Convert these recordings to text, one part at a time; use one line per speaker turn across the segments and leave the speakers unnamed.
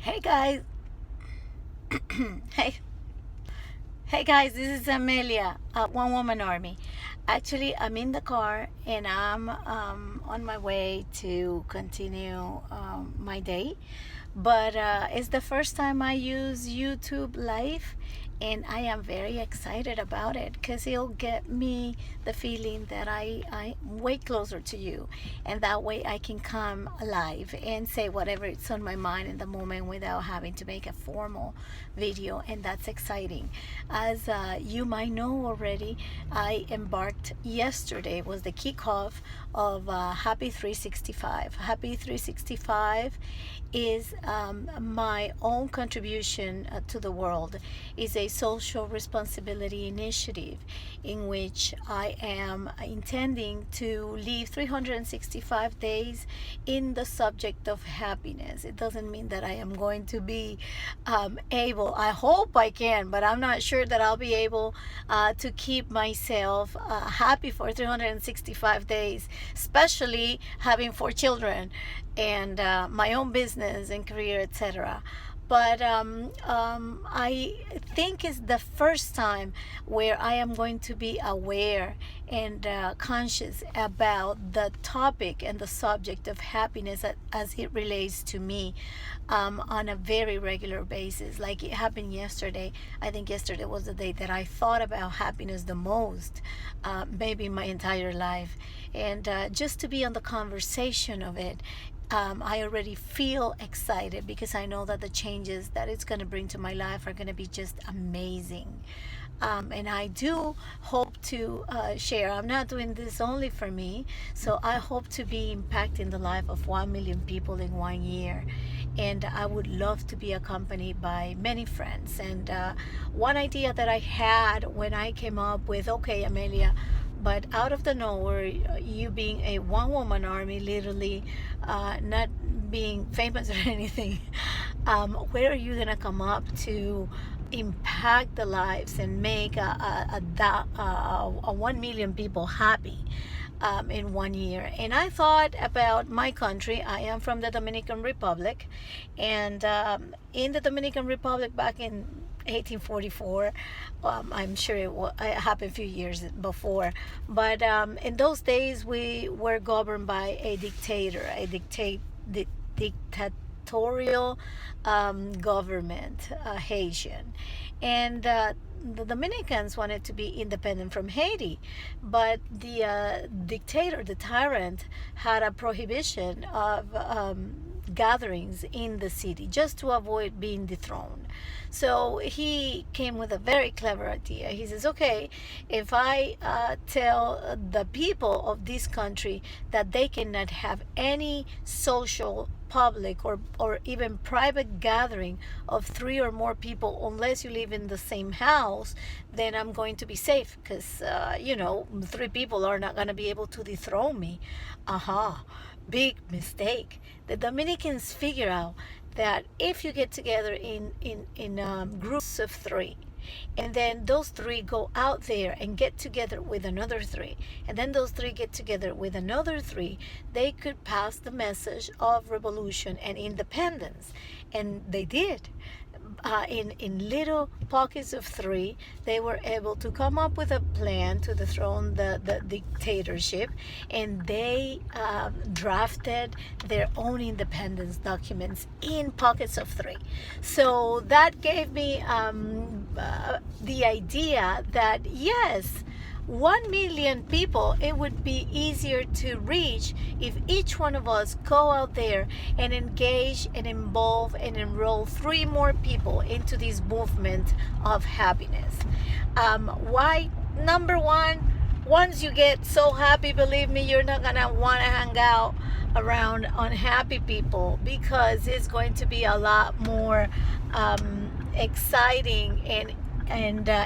Hey guys, hey, hey guys, this is Amelia at One Woman Army. Actually, I'm in the car and I'm on my way to continue my day. But it's the first time I use YouTube Live, and I am very excited about it because it'll get me the feeling that I'm way closer to you, and that way I can come alive and say whatever it's on my mind in the moment without having to make a formal video, and that's exciting. As you might know already, I embarked yesterday was the kickoff of Happy 365. Happy 365 is my own contribution to the world. Is a social responsibility initiative in which I am intending to live 365 days in the subject of happiness. It doesn't mean that I am going to be able, I hope I can, but I'm not sure that I'll be able to keep myself happy for 365 days, especially having 4 children and my own business and career, etc. But I think it's the first time where I am going to be aware and conscious about the topic and the subject of happiness as it relates to me on a very regular basis. Like it happened yesterday. I think yesterday was the day that I thought about happiness the most, maybe my entire life. And just to be on the conversation of it, I already feel excited because I know that the changes that it's going to bring to my life are going to be just amazing. And I do hope to share. I'm not doing this only for me, so I hope to be impacting the life of 1 million people in 1 year. And I would love to be accompanied by many friends. And one idea that I had when I came up with, okay, Amelia, but out of the nowhere, you being a one woman army, literally not being famous or anything, where are you gonna come up to impact the lives and make a 1 million people happy in 1 year? And I thought about my country. I am from the Dominican Republic, and in the Dominican Republic back in 1844, I'm sure it happened a few years before, but in those days we were governed by a dictator, dictatorial government, Haitian. And the Dominicans wanted to be independent from Haiti, but the dictator, the tyrant, had a prohibition of gatherings in the city just to avoid being dethroned. So he came with a very clever idea. He says, okay, if I tell the people of this country that they cannot have any social, public, or even private gathering of 3 or more people unless you live in the same house, then I'm going to be safe because, 3 people are not going to be able to dethrone me. Aha, big mistake. The Dominicans figure out that if you get together in groups of 3, and then those 3 go out there and get together with another 3, and then those 3 get together with another 3, they could pass the message of revolution and independence. And they did. In little pockets of 3, they were able to come up with a plan to dethrone the dictatorship, and they drafted their own independence documents in pockets of 3. So that gave me the idea that yes, 1 million people, it would be easier to reach if each one of us go out there and engage and involve and enroll 3 more people into this movement of happiness. Why? Number one, once you get so happy, believe me, you're not gonna want to hang out around unhappy people because it's going to be a lot more exciting and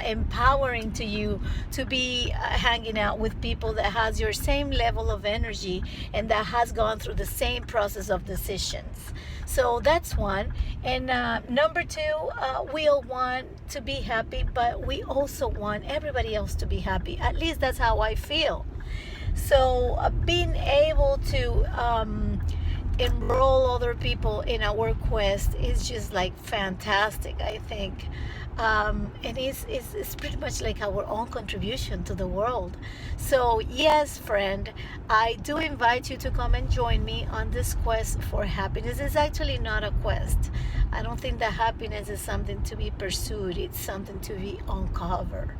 empowering to you to be hanging out with people that has your same level of energy and that has gone through the same process of decisions. So that's one. And number 2, we all want to be happy, but we also want everybody else to be happy. At least that's how I feel. So being able to enroll other people in our quest is just like fantastic, I think. And it's pretty much like our own contribution to the world. So yes, friend, I do invite you to come and join me on this quest for happiness. It's actually not a quest. I don't think that happiness is something to be pursued. It's something to be uncovered.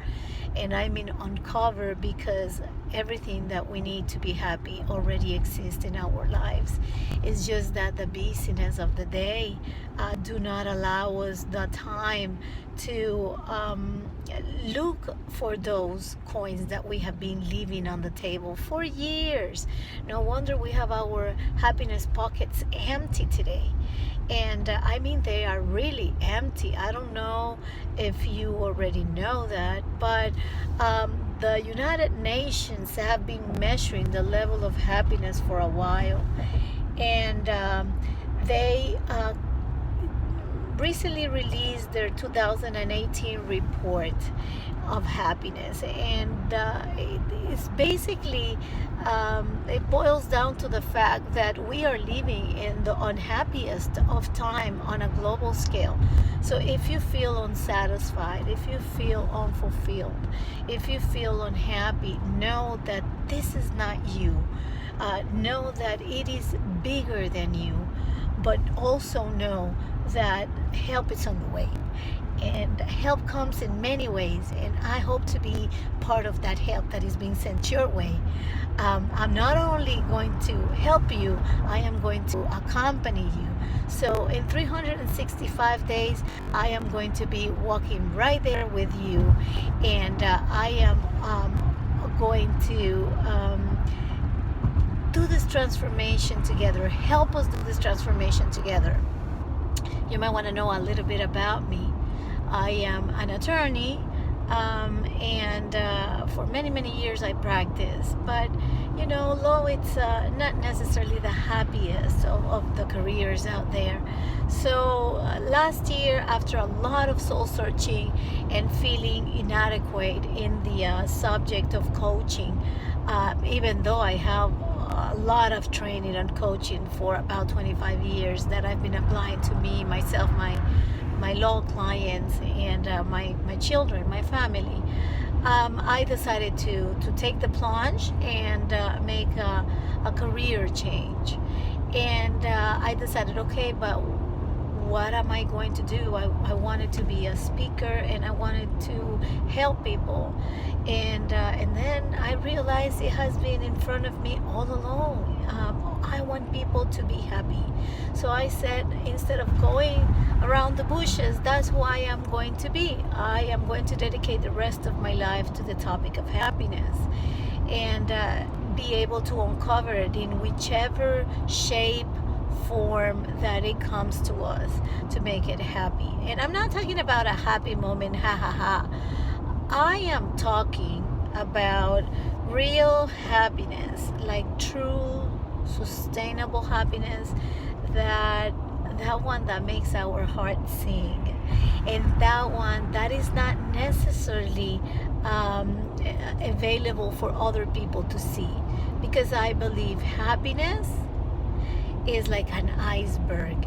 And I mean uncover because everything that we need to be happy already exists in our lives. It's just that the busyness of the day do not allow us the time to look for those coins that we have been leaving on the table for years. No wonder we have our happiness pockets empty today. And I mean, they are really empty. I don't know if you already know that, but the United Nations have been measuring the level of happiness for a while. And they recently released their 2018 report of happiness, and it's basically it boils down to the fact that we are living in the unhappiest of time on a global scale. So if you feel unsatisfied, if you feel unfulfilled, if you feel unhappy, know that this is not you. Know that it is bigger than you, but also know that help is on the way. And help comes in many ways, and I hope to be part of that help that is being sent your way. I'm not only going to help you, I am going to accompany you. So in 365 days, I am going to be walking right there with you, and I am going to do this transformation together, help us do this transformation together. You might want to know a little bit about me. I am an attorney, and for many, many years I practiced. But, you know, law, it's not necessarily the happiest of the careers out there. So last year, after a lot of soul searching and feeling inadequate in the subject of coaching, even though I have a lot of training and coaching for about 25 years that I've been applying to me, myself, my law clients, and my children, my family, I decided to take the plunge and make a career change. And I decided, okay, but what am I going to do? I wanted to be a speaker, and I wanted to help people. And then I realized it has been in front of me all along. I want people to be happy. So I said, instead of going around the bushes, that's who I am going to be. I am going to dedicate the rest of my life to the topic of happiness, and be able to uncover it in whichever shape, form that it comes to us, to make it happy. And I'm not talking about a happy moment, ha ha ha. I am talking about real happiness, like true sustainable happiness, that one that makes our heart sing, and that one that is not necessarily available for other people to see, because I believe happiness is like an iceberg.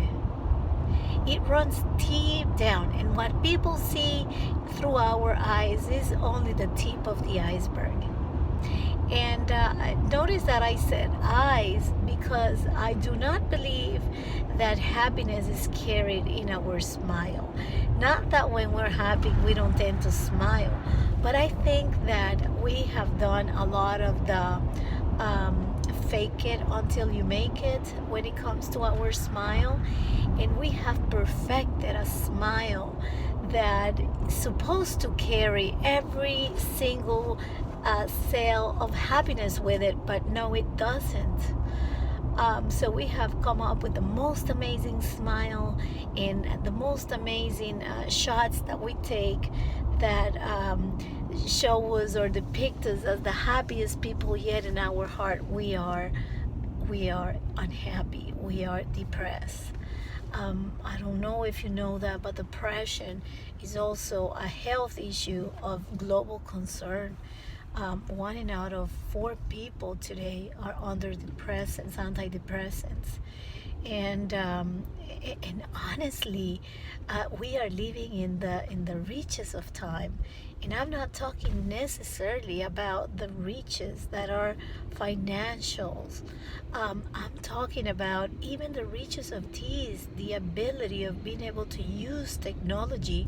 It runs deep down, and what people see through our eyes is only the tip of the iceberg. And notice that I said eyes, because I do not believe that happiness is carried in our smile. Not that when we're happy we don't tend to smile, but I think that we have done a lot of the fake it until you make it when it comes to our smile, and we have perfected a smile that is supposed to carry every single cell of happiness with it, but no, it doesn't. So we have come up with the most amazing smile and the most amazing shots that we take that show us or depict us as the happiest people, yet in our heart we are unhappy, we are depressed. I don't know if you know that, but depression is also a health issue of global concern. 1 out of 4 people today are under depressants, antidepressants. And honestly, we are living in the reaches of time, and I'm not talking necessarily about the reaches that are financials. I'm talking about even the reaches of these, the ability of being able to use technology